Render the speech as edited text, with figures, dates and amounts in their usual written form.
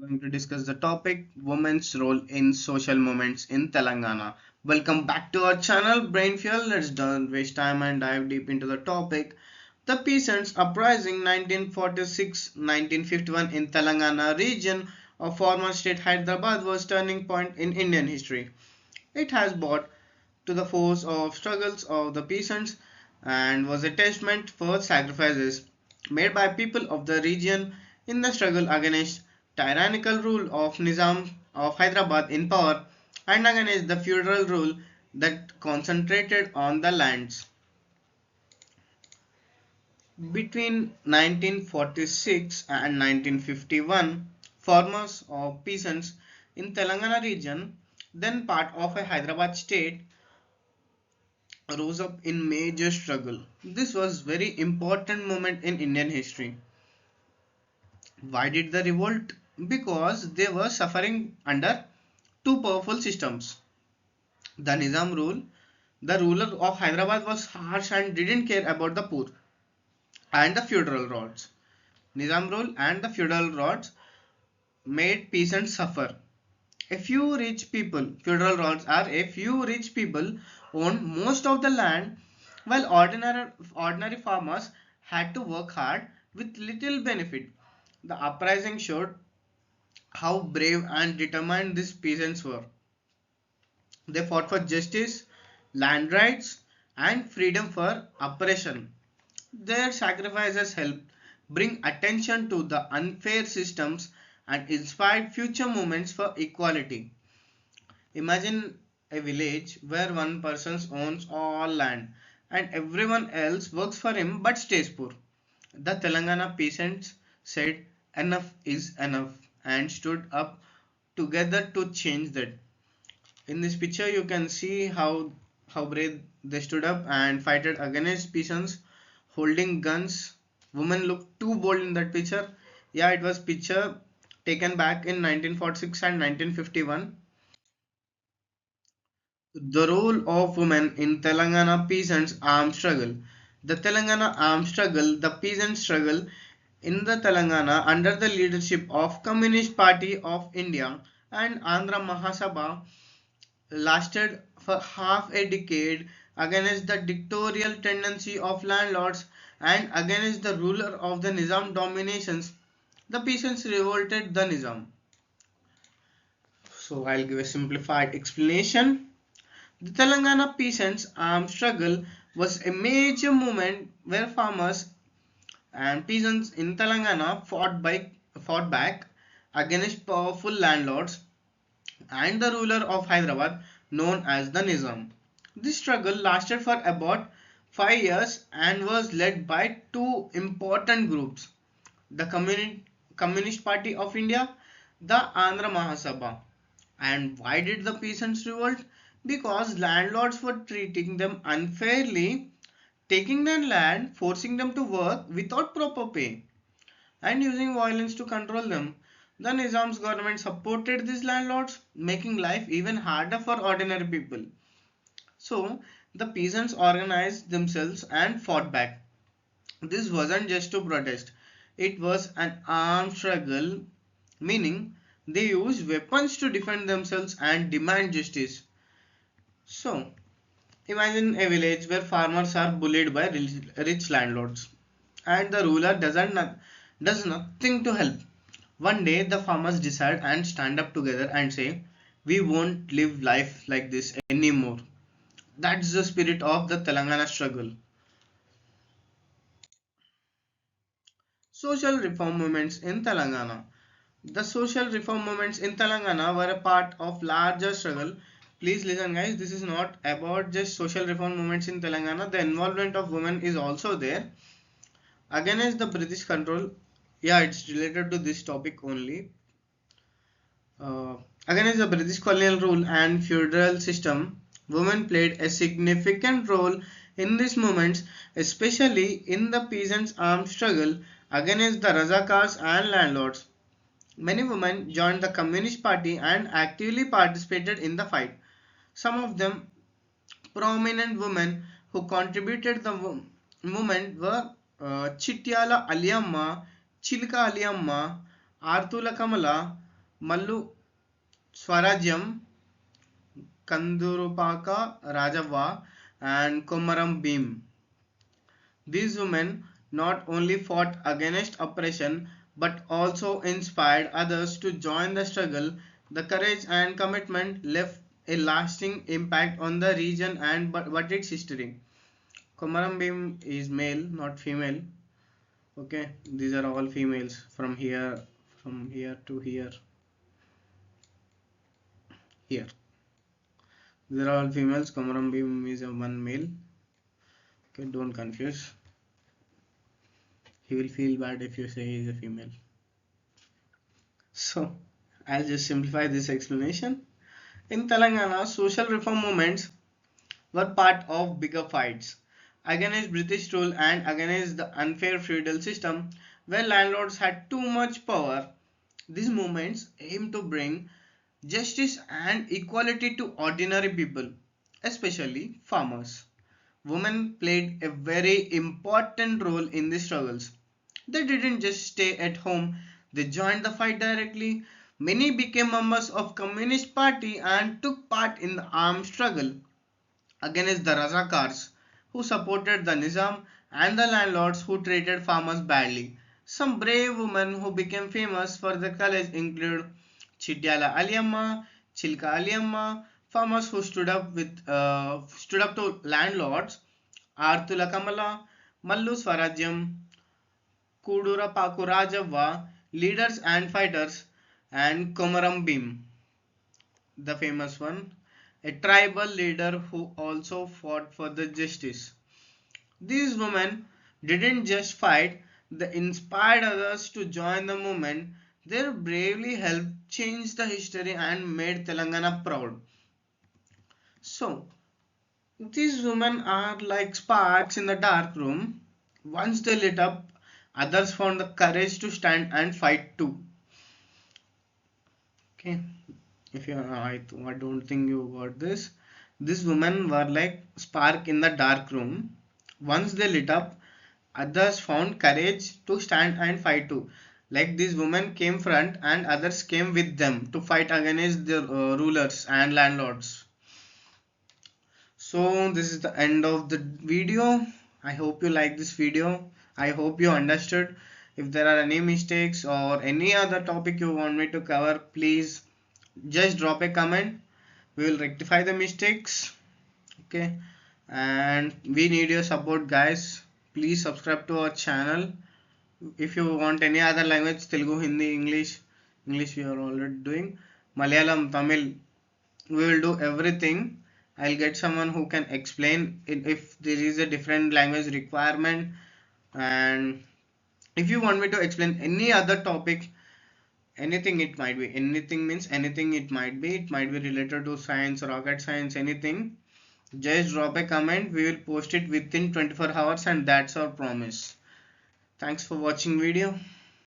Going to discuss the topic women's role in social movements in Telangana. Welcome back to our channel Brain Fuel. Let's don't waste time and dive deep into the topic. The Peasants Uprising 1946-1951 in Telangana region of former state Hyderabad was turning point in Indian history. It has brought to the force of struggles of the peasants and was a testament for sacrifices made by people of the region in the struggle against tyrannical rule of Nizam of Hyderabad in power and against the feudal rule that concentrated on the lands. Between 1946 and 1951, farmers or peasants in Telangana region, then part of a Hyderabad state, rose up in major struggle. This was very important moment in Indian history. Why did they revolt? Because they were suffering under two powerful systems. The Nizam rule, the ruler of Hyderabad was harsh and didn't care about the poor, and the feudal lords. Nizam rule and the feudal lords made peasants suffer. A few rich people, feudal lords are a few rich people own most of the land while ordinary farmers had to work hard with little benefit. The uprising showed how brave and determined these peasants were. They fought for justice, land rights, and freedom for oppression. Their sacrifices helped bring attention to the unfair systems and inspired future movements for equality. Imagine a village where one person owns all land and everyone else works for him but stays poor. The Telangana peasants said enough is enough and stood up together to change that. In this picture you can see how brave they stood up and fighted against peasants holding guns. Women looked too bold in that picture. Yeah, it was picture taken back in 1946 and 1951. The role of women in Telangana Peasants Armed Struggle. The Telangana Armed Struggle, the peasant struggle in the Telangana under the leadership of Communist Party of India and Andhra Mahasabha lasted for half a decade against the dictatorial tendency of landlords and against the ruler of the Nizam dominations. The peasants revolted the Nizam. So I'll give a simplified explanation. The Telangana Peasants Armed Struggle was a major movement where farmers and peasants in Telangana fought back against powerful landlords and the ruler of Hyderabad known as the Nizam. This struggle lasted for about 5 years and was led by two important groups, the Communist Party of India, the Andhra Mahasabha. And why did the peasants revolt? Because landlords were treating them unfairly, taking their land, forcing them to work without proper pay, and using violence to control them. The Nizam's government supported these landlords, making life even harder for ordinary people. So, the peasants organized themselves and fought back. This wasn't just to protest, it was an armed struggle, meaning they used weapons to defend themselves and demand justice. So, imagine a village where farmers are bullied by rich landlords and the ruler does nothing to help. One day the farmers decide and stand up together and say, we won't live life like this anymore. That's the spirit of the Telangana struggle. Social reform movements in Telangana. The social reform movements in Telangana were a part of larger struggle. Please listen guys, this is not about just social reform movements in Telangana. The involvement of women is also there. Against the British control, yeah, it's related to this topic only. Against the British colonial rule and feudal system, women played a significant role in these movements, especially in the peasants' armed struggle against the Razakars and landlords. Many women joined the Communist Party and actively participated in the fight. Some of them prominent women who contributed the movement were Chityala Aliyamma, Chilka Aliyamma, Artula Kamala, Mallu Swarajyam, Kandurupaka Rajava, and Komaram Bhim. These women not only fought against oppression but also inspired others to join the struggle. The courage and commitment left a lasting impact on the region and but its history. Komaram Bhim is male, not female. Okay, these are all females from here to here. Here. These are all females. Komaram Bhim is a one male. Okay, don't confuse. He will feel bad if you say he is a female. So, I'll just simplify this explanation. In Telangana, social reform movements were part of bigger fights against British rule and against the unfair feudal system where landlords had too much power. These movements aimed to bring justice and equality to ordinary people, especially farmers. Women played a very important role in the struggles. They didn't just stay at home, they joined the fight directly. Many became members of Communist Party and took part in the armed struggle against the Razakars who supported the Nizam and the landlords who treated farmers badly. Some brave women who became famous for their courage include Chidyala Aliamma, Chilka Aliamma, farmers who stood up to landlords, Artula Kamala, Mallu Swarajyam, Kudura Pakurajava, leaders and fighters, and Komaram Bhim, the famous one, a tribal leader who also fought for the justice. These women didn't just fight, they inspired others to join the movement. Their bravely helped change the history and made Telangana proud. So, these women are like sparks in the dark room. Once they lit up, others found the courage to stand and fight too. Okay, if you I don't think you got this. These women were like spark in the dark room. Once they lit up, others found courage to stand and fight too. Like these women came front and others came with them to fight against the rulers and landlords. So this is the end of the video. I hope you like this video. I hope you understood. If there are any mistakes or any other topic you want me to cover, please just drop a comment. We will rectify the mistakes. Okay, and we need your support, guys. Please subscribe to our channel. If you want any other language, Telugu, Hindi, English we are already doing, Malayalam, Tamil, we will do everything. I'll get someone who can explain it if there is a different language requirement. And if you want me to explain any other topic, anything, it might be anything, means anything, it might be related to science, rocket science, anything, just drop a comment. We will post it within 24 hours and that's our promise. Thanks for watching video.